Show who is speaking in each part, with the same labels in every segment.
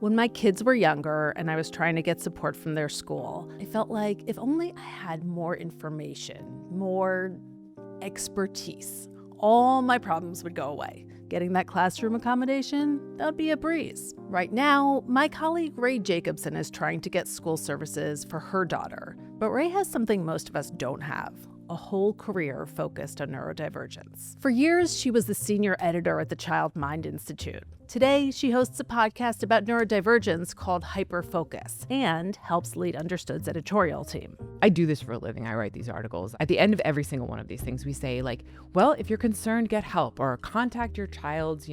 Speaker 1: When my kids were younger and I was trying to get support from their school, I felt like if only I had more information, more expertise, all my problems would go away. Getting that classroom accommodation, that would be a breeze. Right now, my colleague Rae Jacobson is trying to get school services for her daughter, but Rae has something most of us don't have. A whole career focused on neurodivergence. For years, she was the senior editor at the Child Mind Institute. Today, she hosts a podcast about neurodivergence called Hyperfocus and helps lead Understood's editorial team.
Speaker 2: I do this for a living. I write these articles. At the end of every single one of these things, we say like, well, if you're concerned, get help or contact your child's,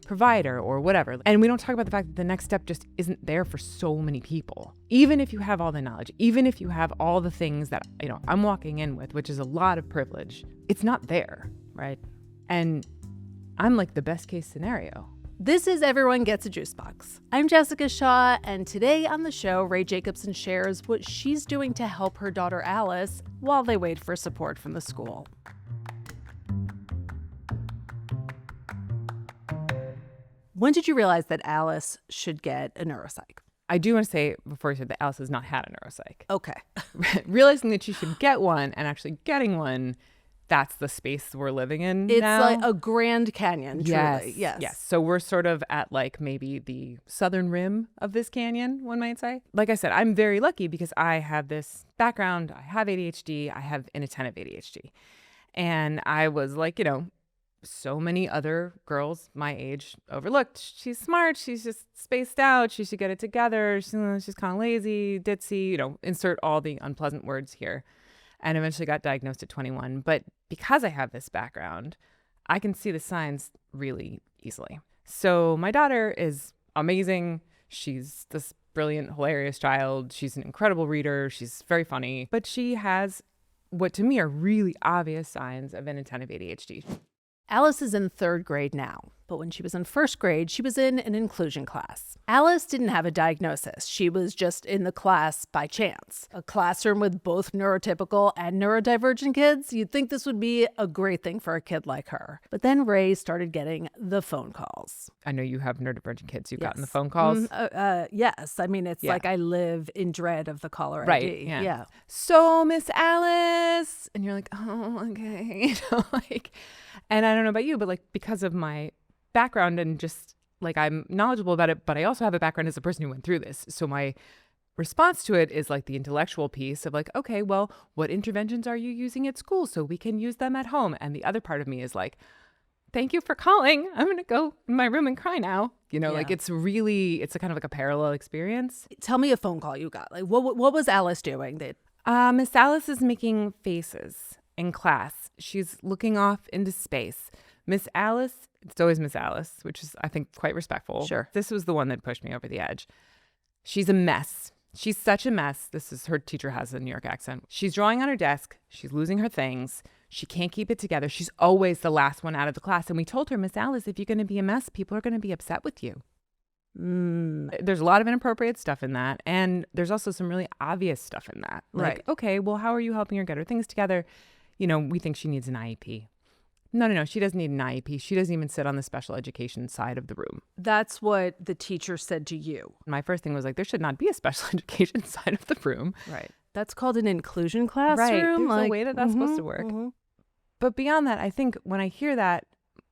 Speaker 2: provider or whatever. And we don't talk about the fact that the next step just isn't there for so many people. Even if you have all the knowledge, even if you have all the things that, I'm walking in with, which is a lot of privilege, it's not there, right? And I'm like the best case scenario.
Speaker 1: This is Everyone Gets a Juice Box. I'm Jessica Shaw, and today on the show, Rae Jacobson shares what she's doing to help her daughter Alice while they wait for support from the school. When did you realize that Alice should get a neuropsych?
Speaker 2: I do want to say before you said that Alice has not had a neuropsych.
Speaker 1: Okay.
Speaker 2: Realizing that she should get one and actually getting one, that's the space we're living in
Speaker 1: It's
Speaker 2: now.
Speaker 1: like a Grand Canyon, truly.
Speaker 2: Yes. So we're sort of at like maybe the southern rim of this canyon, one might say. Like I said, I'm very lucky because I have this background. I have ADHD. I have inattentive ADHD. And I was like, so many other girls my age overlooked. She's smart. She's just spaced out. She should get it together. She's kind of lazy, ditzy, insert all the unpleasant words here. And eventually got diagnosed at 21. But because I have this background, I can see the signs really easily. So my daughter is amazing. She's this brilliant, hilarious child. She's an incredible reader. She's very funny. But she has what to me are really obvious signs of inattentive ADHD.
Speaker 1: Alice is in third grade now, but when she was in first grade, she was in an inclusion class. Alice didn't have a diagnosis. She was just in the class by chance. A classroom with both neurotypical and neurodivergent kids, you'd think this would be a great thing for a kid like her. But then Rae started getting the phone calls.
Speaker 2: I know you have neurodivergent kids. You've gotten the phone calls.
Speaker 1: Yes. I mean, it's like I live in dread of the caller ID.
Speaker 2: Right. Yeah. So, Miss Alice. And you're like, oh, okay. And I don't know about you, but because of my background and just I'm knowledgeable about it, but I also have a background as a person who went through this. So my response to it is the intellectual piece of okay, well, what interventions are you using at school so we can use them at home? And the other part of me is thank you for calling. I'm going to go in my room and cry now. It's a kind of a parallel experience.
Speaker 1: Tell me a phone call you got. What was Alice doing?
Speaker 2: Miss Alice is making faces in class. She's looking off into space. Miss Alice, it's always Miss Alice, which is, I think, quite respectful.
Speaker 1: Sure.
Speaker 2: This was the one that pushed me over the edge. She's a mess. She's such a mess. Her teacher has a New York accent. She's drawing on her desk. She's losing her things. She can't keep it together. She's always the last one out of the class. And we told her, Miss Alice, if you're going to be a mess, people are going to be upset with you. There's a lot of inappropriate stuff in that. And there's also some really obvious stuff in that.
Speaker 1: Right.
Speaker 2: Okay, well, how are you helping her get her things together? We think she needs an IEP. No. She doesn't need an IEP. She doesn't even sit on the special education side of the room.
Speaker 1: That's what the teacher said to you.
Speaker 2: My first thing was there should not be a special education side of the room.
Speaker 1: Right. That's called an inclusion classroom.
Speaker 2: Right. There's a way that's supposed to work. Mm-hmm. But beyond that, I think when I hear that,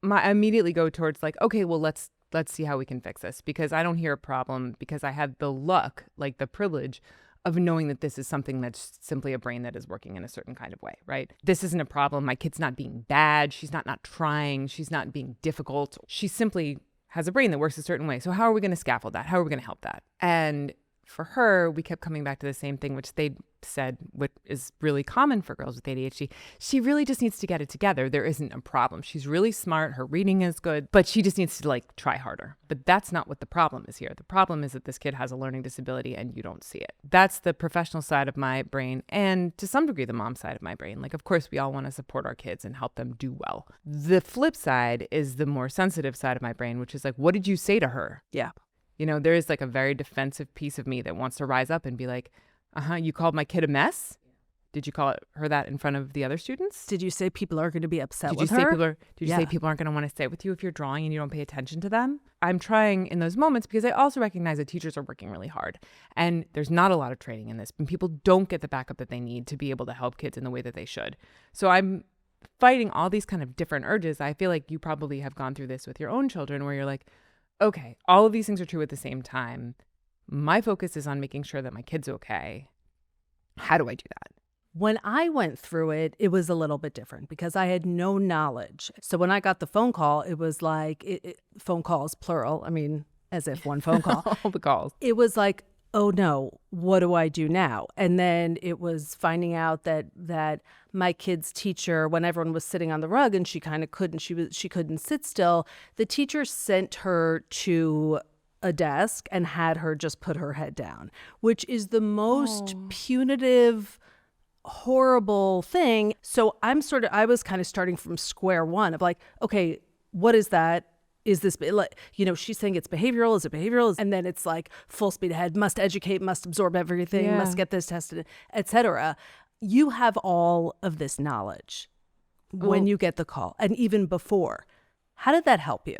Speaker 2: I immediately go towards okay, well, let's see how we can fix this, because I don't hear a problem because I have the luck, the privilege of knowing that this is something that's simply a brain that is working in a certain kind of way, right? This isn't a problem. My kid's not being bad. She's not trying. She's not being difficult. She simply has a brain that works a certain way. So how are we going to scaffold that? How are we going to help that? And for her, we kept coming back to the same thing, which they said, what is really common for girls with ADHD. She really just needs to get it together. There isn't a problem. She's really smart. Her reading is good, but she just needs to try harder. But that's not what the problem is here. The problem is that this kid has a learning disability and you don't see it. That's the professional side of my brain, and to some degree, the mom side of my brain. Of course, we all want to support our kids and help them do well. The flip side is the more sensitive side of my brain, which is what did you say to her?
Speaker 1: Yeah.
Speaker 2: There is a very defensive piece of me that wants to rise up and be you called my kid a mess? Did you call her that in front of the other students?
Speaker 1: Did you say people are going to be upset with
Speaker 2: Did
Speaker 1: her?
Speaker 2: you say people aren't going to want to sit with you if you're drawing and you don't pay attention to them? I'm trying in those moments because I also recognize that teachers are working really hard and there's not a lot of training in this, and people don't get the backup that they need to be able to help kids in the way that they should. So I'm fighting all these kind of different urges. I feel like you probably have gone through this with your own children where you're like, okay, all of these things are true at the same time. My focus is on making sure that my kid's okay. How do I do that?
Speaker 1: When I went through it, it was a little bit different because I had no knowledge. So when I got the phone call, it was like, phone calls, plural. I mean, as if one phone call.
Speaker 2: All the calls.
Speaker 1: It was like, oh no, what do I do now? And then it was finding out that my kid's teacher, when everyone was sitting on the rug and she kind of couldn't, she couldn't sit still, the teacher sent her to a desk and had her just put her head down, which is the most punitive, horrible thing. So I was kind of starting from square one of like, okay, what is that? Is this, she's saying it's behavioral. Is it behavioral? And then it's like full speed ahead, must educate, must absorb everything, must get this tested, etc. You have all of this knowledge when you get the call and even before. How did that help you?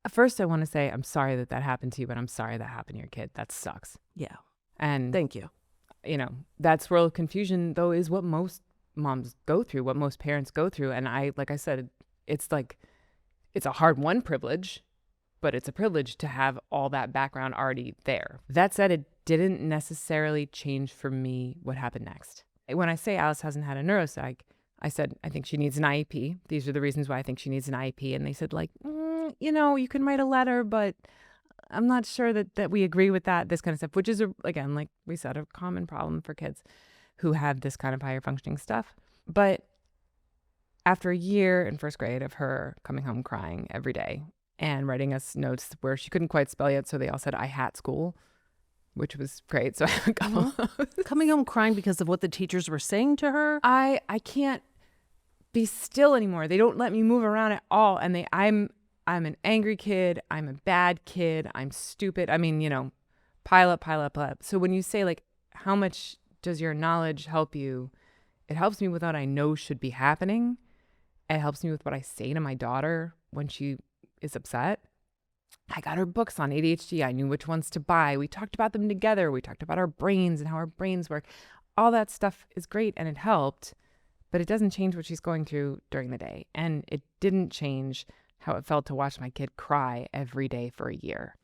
Speaker 2: First, I want to say I'm sorry that happened to you, but I'm sorry that happened to your kid. That sucks.
Speaker 1: Yeah.
Speaker 2: And
Speaker 1: thank you.
Speaker 2: That swirl of confusion, though, is what most moms go through, what most parents go through. And like I said, it's a hard-won privilege, but it's a privilege to have all that background already there. That said, it didn't necessarily change for me what happened next. When I say Alice hasn't had a neuropsych, I said, I think she needs an IEP. These are the reasons why I think she needs an IEP. And they said, you can write a letter, but I'm not sure that we agree with that, this kind of stuff, which is, again, like we said, a common problem for kids who have this kind of higher functioning stuff. But after a year in first grade of her coming home crying every day and writing us notes where she couldn't quite spell yet, so they all said, I hat school, which was great. So I have a couple
Speaker 1: coming home crying because of what the teachers were saying to her.
Speaker 2: I can't be still anymore. They don't let me move around at all. And I'm an angry kid. I'm a bad kid. I'm stupid. I mean, pile up. So when you say like, how much does your knowledge help you? It helps me with what I know should be happening. It helps me with what I say to my daughter when she is upset. I got her books on ADHD. I knew which ones to buy. We talked about them together. We talked about our brains and how our brains work. All that stuff is great and it helped, but it doesn't change what she's going through during the day. And it didn't change how it felt to watch my kid cry every day for a year.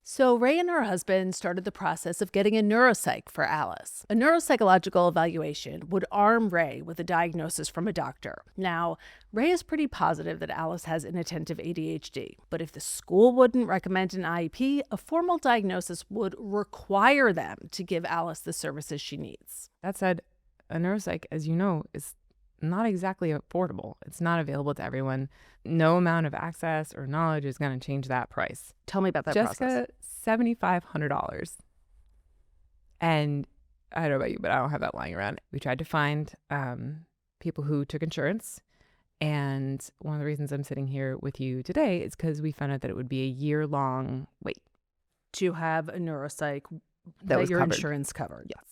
Speaker 1: So Rae and her husband started the process of getting a neuropsych for Alice. A neuropsychological evaluation would arm Rae with a diagnosis from a doctor. Now, Rae is pretty positive that Alice has inattentive ADHD, but if the school wouldn't recommend an IEP, a formal diagnosis would require them to give Alice the services she needs.
Speaker 2: That said, a neuropsych, as you know, is not exactly affordable. It's not available to everyone. No amount of access or knowledge is going to change that price.
Speaker 1: Tell me about that
Speaker 2: Jessica,
Speaker 1: process.
Speaker 2: $7,500. And I don't know about you, but I don't have that lying around. We tried to find people who took insurance. And one of the reasons I'm sitting here with you today is because we found out that it would be a year-long wait.
Speaker 1: To have a neuropsych that your
Speaker 2: covered.
Speaker 1: Insurance covered.
Speaker 2: Yes.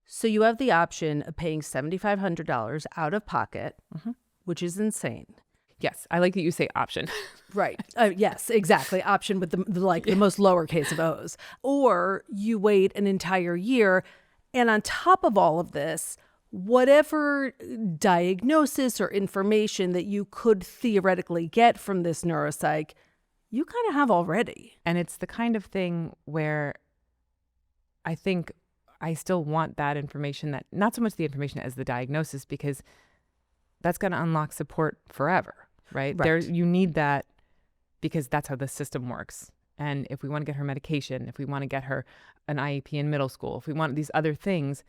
Speaker 1: So you have the option of paying $7,500 out of pocket, which is insane.
Speaker 2: Yes, I like that you say option.
Speaker 1: Right. Yes, exactly. Option with the most lowercase of O's. Or you wait an entire year. And on top of all of this, whatever diagnosis or information that you could theoretically get from this neuropsych, you kind of have already.
Speaker 2: And it's the kind of thing where I think I still want that information, that not so much the information as the diagnosis, because that's going to unlock support forever, right? You need that because that's how the system works. And if we want to get her medication, if we want to get her an IEP in middle school, if we want these other things,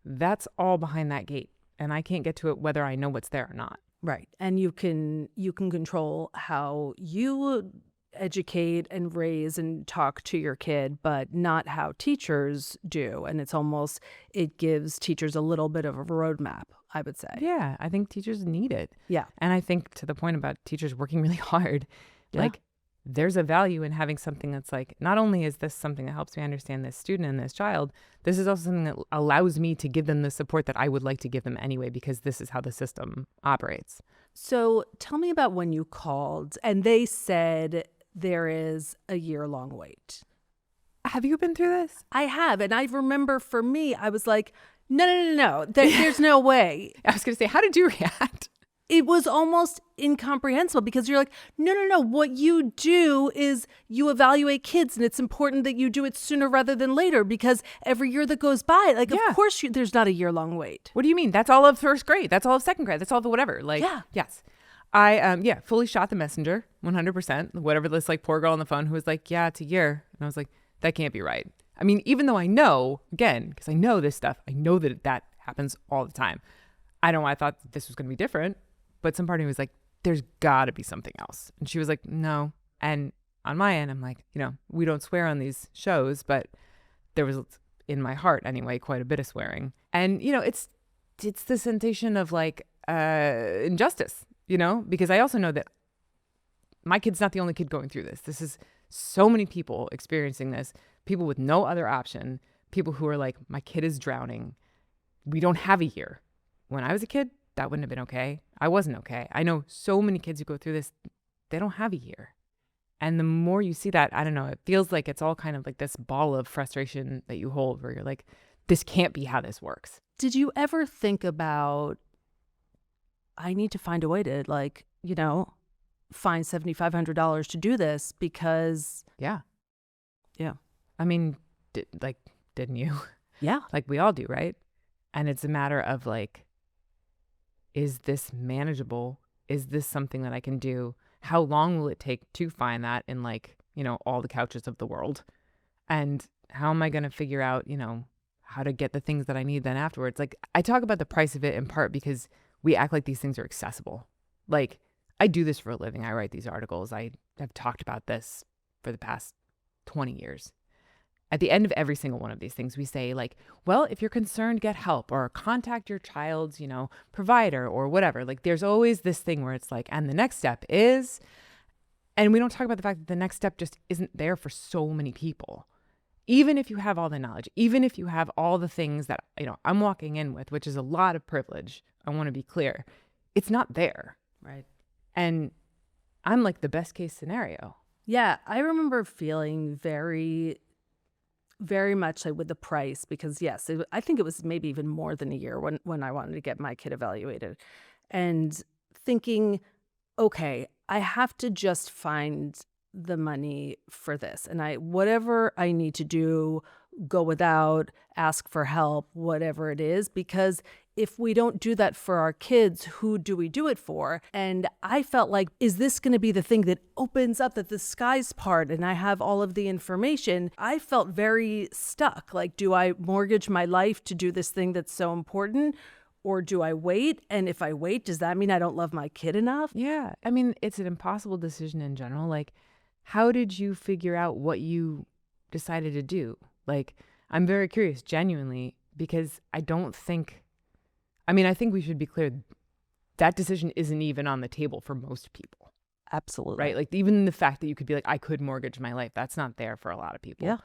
Speaker 2: that's all behind that gate. And I can't get to it whether I know what's there or not.
Speaker 1: Right. And you can control how you educate and raise and talk to your kid, but not how teachers do. And it gives teachers a little bit of a roadmap, I would say.
Speaker 2: Yeah, I think teachers need it.
Speaker 1: Yeah.
Speaker 2: And I think to the point about teachers working really hard, like there's a value in having something that's like, not only is this something that helps me understand this student and this child, this is also something that allows me to give them the support that I would like to give them anyway, because this is how the system operates.
Speaker 1: So tell me about when you called and they said there is a year-long wait.
Speaker 2: Have you been through this?
Speaker 1: I have. And I remember for me, I was like, no. There's no way.
Speaker 2: I was going to say, how did you react?
Speaker 1: It was almost incomprehensible because you're like, no. What you do is you evaluate kids, and it's important that you do it sooner rather than later because every year that goes by, like, of course, there's not a year-long wait.
Speaker 2: What do you mean? That's all of first grade. That's all of second grade. That's all of whatever. Like, yes. I fully shot the messenger, 100%. Whatever this like poor girl on the phone who was like, yeah, it's a year. And I was like, that can't be right. I mean, even though I know, again, because I know this stuff, I know that happens all the time. I don't know why I thought this was going to be different. But some part of me was like, there's got to be something else. And she was like, no. And on my end, I'm like, we don't swear on these shows, but there was, in my heart anyway, quite a bit of swearing. And, it's the sensation of like injustice, because I also know that my kid's not the only kid going through this. This is so many people experiencing this, people with no other option, people who are like, my kid is drowning. We don't have a year. When I was a kid, that wouldn't have been okay. I wasn't okay. I know so many kids who go through this, they don't have a year. And the more you see that, I don't know, it feels like it's all kind of like this ball of frustration that you hold where you're like, this can't be how this works.
Speaker 1: Did you ever think about, I need to find a way to like, find $7,500 to do this because.
Speaker 2: Yeah.
Speaker 1: Yeah.
Speaker 2: I mean, didn't you?
Speaker 1: Yeah.
Speaker 2: Like we all do, right? And it's a matter of like, is this manageable? Is this something that I can do? How long will it take to find that in like, all the couches of the world? And how am I going to figure out, how to get the things that I need then afterwards? Like I talk about the price of it in part because we act like these things are accessible. Like I do this for a living. I write these articles. I have talked about this for the past 20 years. At the end of every single one of these things, we say like, well, if you're concerned, get help or contact your child's, provider or whatever. Like there's always this thing where it's like, and the next step is, and we don't talk about the fact that the next step just isn't there for so many people. Even if you have all the knowledge, even if you have all the things that, I'm walking in with, which is a lot of privilege. I want to be clear. It's not there.
Speaker 1: Right.
Speaker 2: And I'm like the best case scenario.
Speaker 1: Yeah. I remember feeling very much like with the price because yes, I think it was maybe even more than a year when I wanted to get my kid evaluated and thinking, okay, I have to just find the money for this. And whatever I need to do, go without, ask for help, whatever it is, because if we don't do that for our kids, who do we do it for? And I felt like, is this going to be the thing that opens up, that the skies part and I have all of the information? I felt very stuck. Like, do I mortgage my life to do this thing that's so important? Or do I wait? And if I wait, does that mean I don't love my kid enough?
Speaker 2: Yeah. I mean, it's an impossible decision in general. Like, how did you figure out what you decided to do? Like, I'm very curious, genuinely, because I think we should be clear. That decision isn't even on the table for most people.
Speaker 1: Absolutely.
Speaker 2: Right? Like, even the fact that you could be like, I could mortgage my life, that's not there for a lot of people.
Speaker 1: Yeah.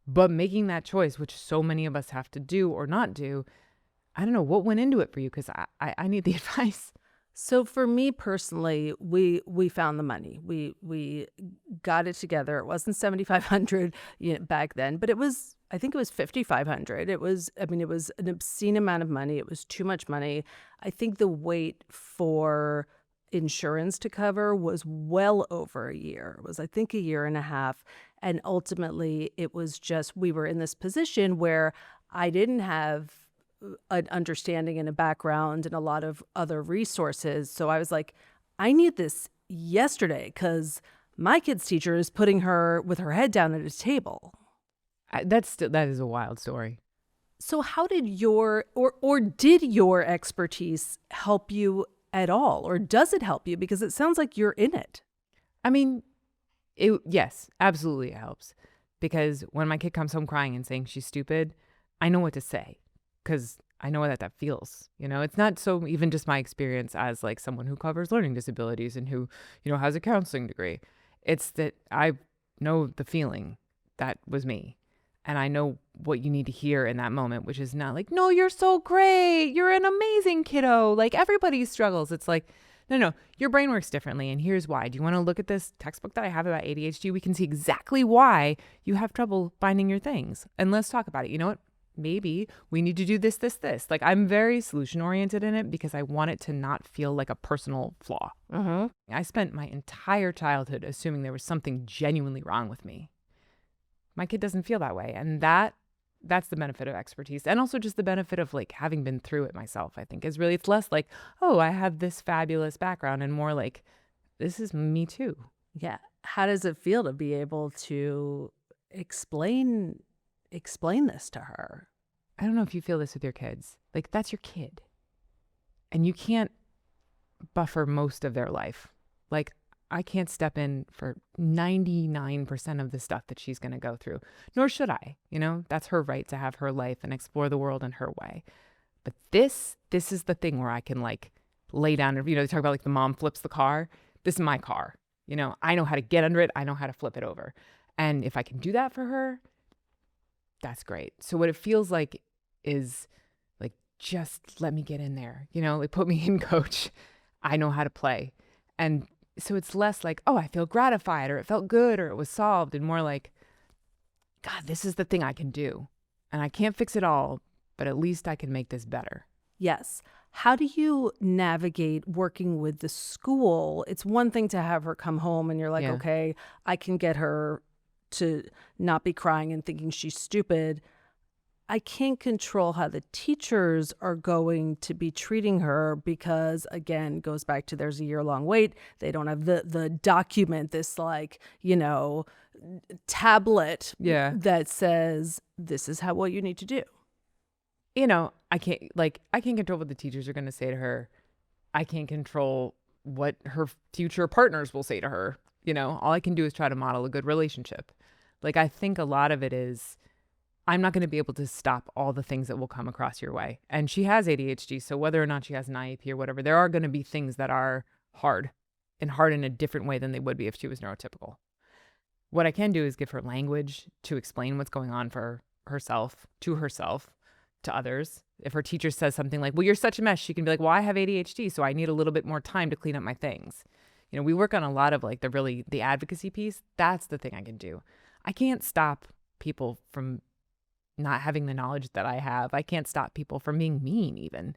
Speaker 2: But making that choice, which so many of us have to do or not do, I don't know what went into it for you, because I need the advice.
Speaker 1: So for me personally, we found the money. We got it together. It wasn't $7,500 back then, but I think it was $5,500. It was an obscene amount of money. It was too much money. I think the wait for insurance to cover was well over a year. It was, I think, a year and a half. And ultimately, it was just, we were in this position where I didn't have an understanding and a background and a lot of other resources. So I was like, I need this yesterday because my kid's teacher is putting her with her head down at a table.
Speaker 2: That is a wild story.
Speaker 1: So how did did your expertise help you at all? Or does it help you? Because it sounds like you're in it.
Speaker 2: I mean, yes, absolutely it helps. Because when my kid comes home crying and saying she's stupid, I know what to say. Because I know that feels, it's not so even just my experience as like someone who covers learning disabilities and who, has a counseling degree. It's that I know the feeling that was me. And I know what you need to hear in that moment, which is not like, no, you're so great. You're an amazing kiddo. Like everybody struggles. It's like, no, your brain works differently. And here's why. Do you want to look at this textbook that I have about ADHD? We can see exactly why you have trouble finding your things. And let's talk about it. You know what? Maybe we need to do this. Like I'm very solution oriented in it because I want it to not feel like a personal flaw. I spent my entire childhood assuming there was something genuinely wrong with me. My kid doesn't feel that way. And that's the benefit of expertise. And also just the benefit of like having been through it myself, I think is really, it's less like, oh, I have this fabulous background and more like, this is me too.
Speaker 1: Yeah. How does it feel to be able to explain this to her?
Speaker 2: I don't know if you feel this with your kids. Like that's your kid. And you can't buffer most of their life. Like I can't step in for 99% of the stuff that she's going to go through, nor should I. You know, that's her right to have her life and explore the world in her way. But this is the thing where I can like lay down and, you know, they talk about like the mom flips the car. This is my car. You know, I know how to get under it. I know how to flip it over. And if I can do that for her, that's great. So what it feels like is like, just let me get in there, you know, like put me in, coach. I know how to play. And so it's less like, oh, I feel gratified or it felt good or it was solved, and more like, God, this is the thing I can do. And I can't fix it all, but at least I can make this better.
Speaker 1: Yes. How do you navigate working with the school? It's one thing to have her come home and you're like, okay, I can get her to not be crying and thinking she's stupid. I can't control how the teachers are going to be treating her because, again, goes back to there's a year-long wait. They don't have the document, this like, you know, tablet that says this is what you need to do.
Speaker 2: You know, I can't control what the teachers are going to say to her. I can't control what her future partners will say to her. You know, all I can do is try to model a good relationship. Like, I think a lot of it is, I'm not going to be able to stop all the things that will come across your way. And she has ADHD, so whether or not she has an IEP or whatever, there are going to be things that are hard in a different way than they would be if she was neurotypical. What I can do is give her language to explain what's going on for herself, to others. If her teacher says something like, well, you're such a mess, she can be like, well, I have ADHD, so I need a little bit more time to clean up my things. You know, we work on a lot of like the advocacy piece. That's the thing I can do. I can't stop people from not having the knowledge that I have. I can't stop people from being mean even,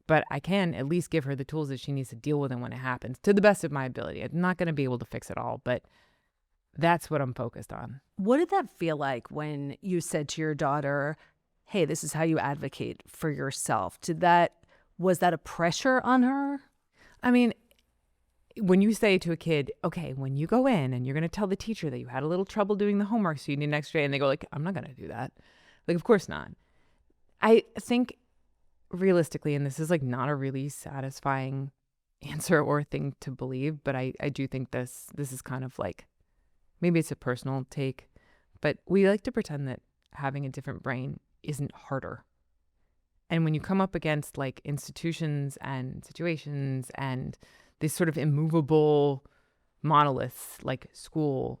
Speaker 2: but I can at least give her the tools that she needs to deal with it when it happens to the best of my ability. I'm not going to be able to fix it all, but that's what I'm focused on.
Speaker 1: What did that feel like when you said to your daughter, hey, this is how you advocate for yourself? Was that a pressure on her?
Speaker 2: I mean, when you say to a kid, okay, when you go in and you're going to tell the teacher that you had a little trouble doing the homework, so you need an extra, and they go like, I'm not going to do that. Like, of course not. I think realistically, and this is like not a really satisfying answer or thing to believe, but I do think this is kind of like, maybe it's a personal take, but we like to pretend that having a different brain isn't harder. And when you come up against like institutions and situations and these sort of immovable monoliths like school,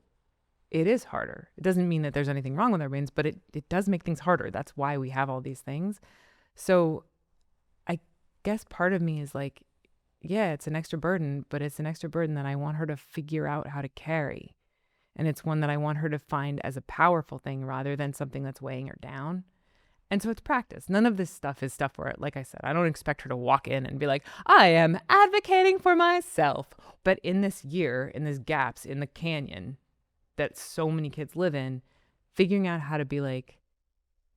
Speaker 2: it is harder. It doesn't mean that there's anything wrong with our brains, but it does make things harder. That's why we have all these things. So I guess part of me is like, yeah, it's an extra burden, but it's an extra burden that I want her to figure out how to carry. And it's one that I want her to find as a powerful thing rather than something that's weighing her down. And so it's practice. None of this stuff is stuff where, like I said, I don't expect her to walk in and be like, I am advocating for myself. But in this year, in these gaps in the canyon that so many kids live in, figuring out how to be like,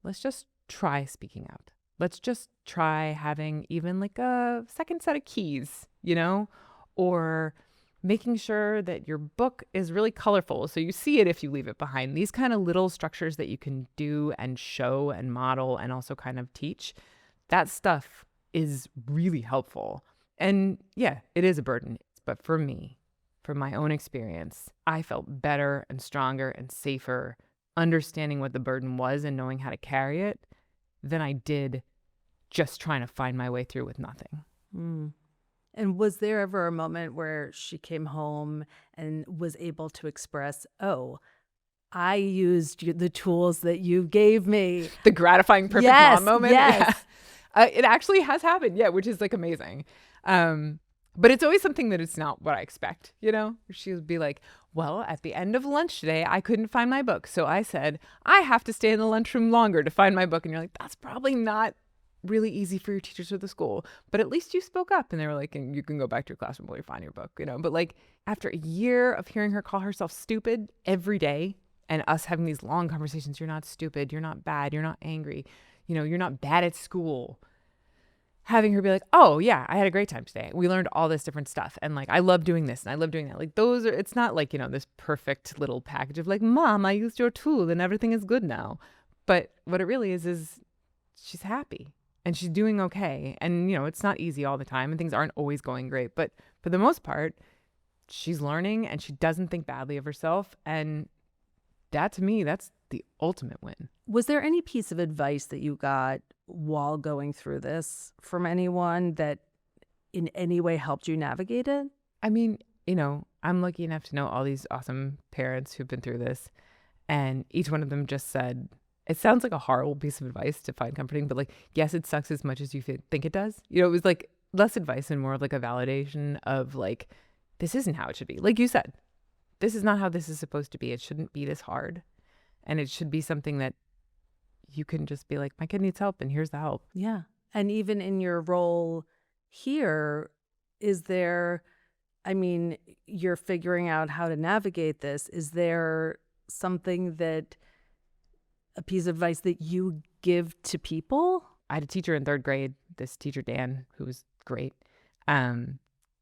Speaker 2: let's just try speaking out. Let's just try having even like a second set of keys, you know, or making sure that your book is really colorful so you see it if you leave it behind. These kind of little structures that you can do and show and model and also kind of teach, that stuff is really helpful. And yeah, it is a burden. But for me, from my own experience, I felt better and stronger and safer understanding what the burden was and knowing how to carry it than I did just trying to find my way through with nothing.
Speaker 1: Mm. And was there ever a moment where she came home and was able to express, oh, I used the tools that you gave me?
Speaker 2: The gratifying perfect
Speaker 1: Yes,
Speaker 2: mom moment.
Speaker 1: yes.
Speaker 2: Yeah. It actually has happened. Yeah, which is like amazing. But it's always something that it's not what I expect, you know? She would be like, well, at the end of lunch today, I couldn't find my book. So I said, I have to stay in the lunchroom longer to find my book. And you're like, that's probably not really easy for your teachers or the school, but at least you spoke up. And they were like, and you can go back to your classroom while you find your book, you know? But like after a year of hearing her call herself stupid every day and us having these long conversations, you're not stupid, you're not bad, you're not angry, you know, you're not bad at school. Having her be like, oh yeah, I had a great time today. We learned all this different stuff. And like, I love doing this and I love doing that. Like those are, it's not like, you know, this perfect little package of like, Mom, I used your tool and everything is good now. But what it really is she's happy and she's doing okay. And, you know, it's not easy all the time and things aren't always going great. But for the most part, she's learning and she doesn't think badly of herself. And that to me, that's the ultimate win.
Speaker 1: Was there any piece of advice that you got while going through this from anyone that in any way helped you navigate it?
Speaker 2: I mean, you know, I'm lucky enough to know all these awesome parents who've been through this. And each one of them just said, it sounds like a horrible piece of advice to find comforting, but like, yes, it sucks as much as you think it does. You know, it was like less advice and more of like a validation of like, this isn't how it should be. Like you said, this is not how this is supposed to be. It shouldn't be this hard. And it should be something that you can just be like, my kid needs help and here's the help.
Speaker 1: Yeah. And even in your role here, is there, I mean, you're figuring out how to navigate this. Is there something that, a piece of advice that you give to people?
Speaker 2: I had a teacher in third grade, this teacher, Dan, who was great.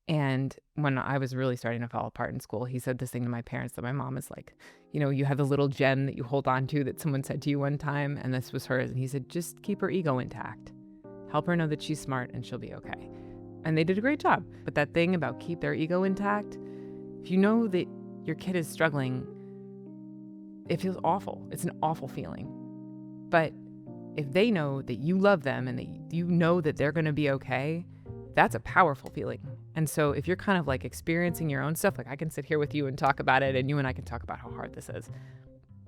Speaker 2: And when I was really starting to fall apart in school, he said this thing to my parents that my mom is like, you know, you have the little gem that you hold on to that someone said to you one time, and this was hers. And he said, just keep her ego intact. Help her know that she's smart and she'll be okay. And they did a great job. But that thing about keep their ego intact, if you know that your kid is struggling, it feels awful. It's an awful feeling. But if they know that you love them and that you know that they're going to be okay, that's a powerful feeling. And so if you're kind of like experiencing your own stuff, like I can sit here with you and talk about it and you and I can talk about how hard this is.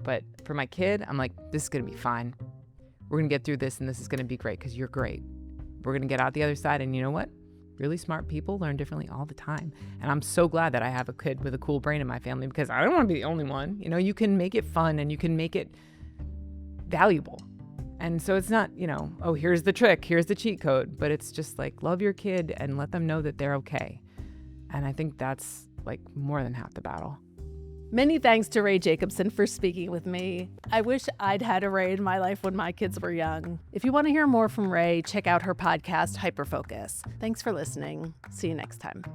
Speaker 2: But for my kid, I'm like, this is going to be fine. We're going to get through this and this is going to be great because you're great. We're going to get out the other side. And you know what? Really smart people learn differently all the time. And I'm so glad that I have a kid with a cool brain in my family because I don't want to be the only one. You know, you can make it fun and you can make it valuable. And so it's not, you know, oh, here's the trick, here's the cheat code, but it's just like love your kid and let them know that they're okay. And I think that's like more than half the battle.
Speaker 1: Many thanks to Rae Jacobson for speaking with me. I wish I'd had a Rae in my life when my kids were young. If you want to hear more from Rae, check out her podcast, Hyperfocus. Thanks for listening. See you next time.